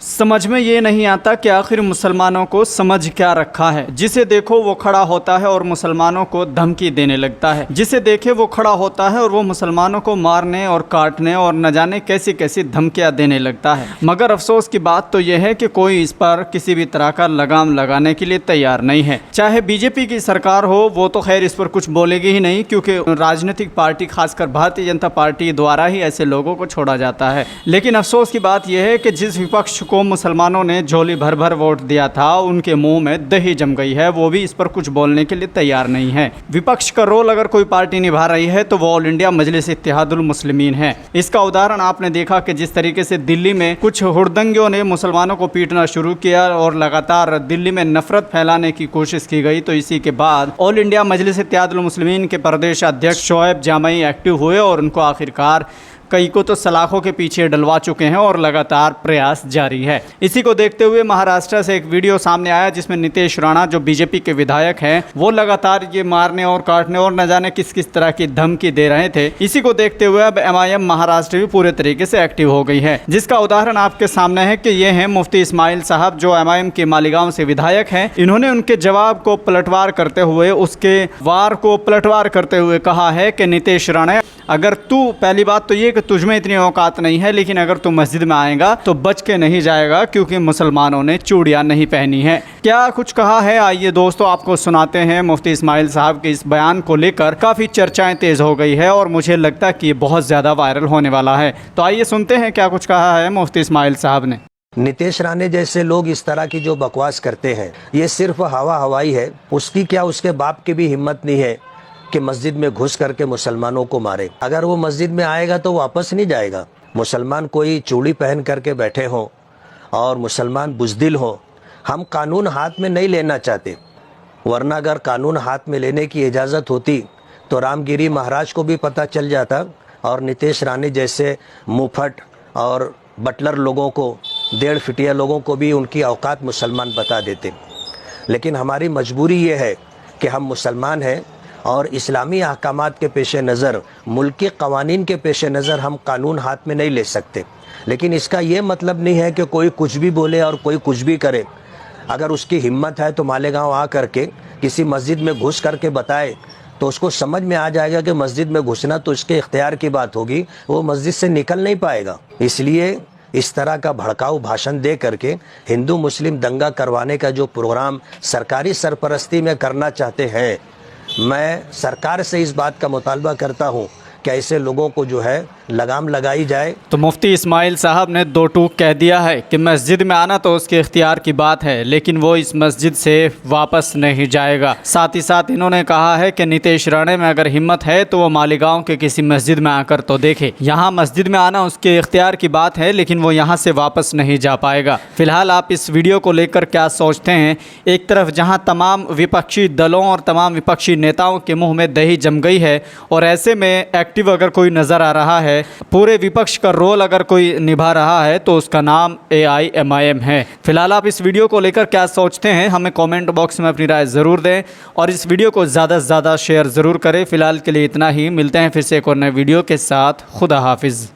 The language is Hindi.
समझ में ये नहीं आता कि आखिर मुसलमानों को समझ क्या रखा है। जिसे देखो वो खड़ा होता है और मुसलमानों को धमकी देने लगता है, जिसे देखे वो खड़ा होता है और वो मुसलमानों को मारने और काटने और न जाने कैसी कैसी धमकियां देने लगता है। मगर अफसोस की बात तो यह है कि कोई इस पर किसी भी तरह का लगाम लगाने के लिए तैयार नहीं है। चाहे बीजेपी की सरकार हो, वो तो खैर इस पर कुछ बोलेगी ही नहीं, क्योंकि राजनीतिक पार्टी खासकर भारतीय जनता पार्टी द्वारा ही ऐसे लोगों को छोड़ा जाता है। लेकिन अफसोस की बात यह है कि जिस विपक्ष को मुसलमानों ने झोली भर भर वोट दिया था, उनके मुंह में दही जम गई है। वो भी इस पर कुछ बोलने के लिए तैयार नहीं है। विपक्ष का रोल अगर कोई पार्टी निभा रही है तो वो ऑल इंडिया मजलिस इत्तेहादुल मुस्लिमीन है। इसका उदाहरण आपने देखा कि जिस तरीके से दिल्ली में कुछ हुड़दंगियों ने मुसलमानों को पीटना शुरू किया और लगातार दिल्ली में नफरत फैलाने की कोशिश की गई, तो इसी के बाद ऑल इंडिया मजलिस इत्तेहादुल मुस्लिमीन के प्रदेश अध्यक्ष शोएब जामई एक्टिव हुए और उनको आखिरकार कई को तो सलाखों के पीछे डलवा चुके हैं और लगातार प्रयास जारी है। इसी को देखते हुए महाराष्ट्र से एक वीडियो सामने आया जिसमें नितेश राणा, जो बीजेपी के विधायक हैं, वो लगातार ये मारने और काटने और न जाने किस किस तरह की धमकी दे रहे थे। इसी को देखते हुए अब MIM महाराष्ट्र भी पूरे तरीके से एक्टिव हो गई है, जिसका उदाहरण आपके सामने है कि ये हैं मुफ्ती इस्माइल साहब, जो MIM के मालीगांव से विधायक हैं। इन्होंने उनके जवाब को पलटवार करते हुए, उसके वार को पलटवार करते हुए कहा है कि नितेश राणा, अगर तू, पहली बात तो ये कि तुझमें इतनी औकात नहीं है, लेकिन अगर तू मस्जिद में आएगा तो बच के नहीं जाएगा, क्योंकि मुसलमानों ने चूड़ियां नहीं पहनी है। क्या कुछ कहा है, आइए दोस्तों आपको सुनाते हैं। मुफ्ती इस्माइल साहब के इस बयान को लेकर काफ़ी चर्चाएं तेज़ हो गई है और मुझे लगता है कि ये बहुत ज़्यादा वायरल होने वाला है। तो आइए सुनते हैं क्या कुछ कहा है मुफ्ती इस्माइल साहब ने। नितेश राणे जैसे लोग इस तरह की जो बकवास करते हैं, ये सिर्फ हवाई है। उसकी क्या उसके बाप की भी हिम्मत नहीं है कि मस्जिद में घुस करके मुसलमानों को मारे। अगर वो मस्जिद में आएगा तो वापस नहीं जाएगा। मुसलमान कोई चूड़ी पहन करके बैठे हों और मुसलमान बुज़दिल हो, हम कानून हाथ में नहीं लेना चाहते, वरना अगर कानून हाथ में लेने की इजाज़त होती तो रामगिरी महाराज को भी पता चल जाता और नितेश राणे जैसे मुफट और बटलर लोगों को, 1.5 फिटिया लोगों को भी उनकी औकात मुसलमान बता देते। लेकिन हमारी मजबूरी ये है कि हम मुसलमान हैं और इस्लामी अहकामात के पेश नज़र, मुल्की कवानीन के पेश नज़र हम कानून हाथ में नहीं ले सकते। लेकिन इसका ये मतलब नहीं है कि कोई कुछ भी बोले और कोई कुछ भी करे। अगर उसकी हिम्मत है तो मालेगांव आ करके किसी मस्जिद में घुस करके बताए तो उसको समझ में आ जाएगा कि मस्जिद में घुसना तो इसके इख्तियार की बात होगी, वो मस्जिद से निकल नहीं पाएगा। इसलिए इस तरह का भड़काऊ भाषण दे करके हिंदू मुस्लिम दंगा करवाने का जो प्रोग्राम सरकारी सरपरस्ती में करना चाहते हैं, मैं सरकार से इस बात का मुतालबा करता हूं कि ऐसे लोगों को जो है लगाम लगाई जाए। तो मुफ्ती इस्माइल साहब ने दो टूक कह दिया है कि मस्जिद में आना तो उसके इख्तियार की बात है, लेकिन वो इस मस्जिद से वापस नहीं जाएगा। साथ ही साथ इन्होंने कहा है कि नितेश राणे में अगर हिम्मत है तो वो मालीगांव के किसी मस्जिद में आकर तो देखे। यहाँ मस्जिद में आना उसके इख्तियार की बात है, लेकिन वो यहाँ से वापस नहीं जा पाएगा। फिलहाल आप इस वीडियो को लेकर क्या सोचते हैं? एक तरफ जहाँ तमाम विपक्षी दलों और तमाम विपक्षी नेताओं के मुँह में दही जम गई है, और ऐसे में एक्टिव अगर कोई नज़र आ रहा है, पूरे विपक्ष का रोल अगर कोई निभा रहा है, तो उसका नाम AIMIM है। फिलहाल आप इस वीडियो को लेकर क्या सोचते हैं? हमें कमेंट बॉक्स में अपनी राय ज़रूर दें और इस वीडियो को ज़्यादा से ज़्यादा शेयर ज़रूर करें। फिलहाल के लिए इतना ही, मिलते हैं फिर से एक और नए वीडियो के साथ। खुदा हाफिज़।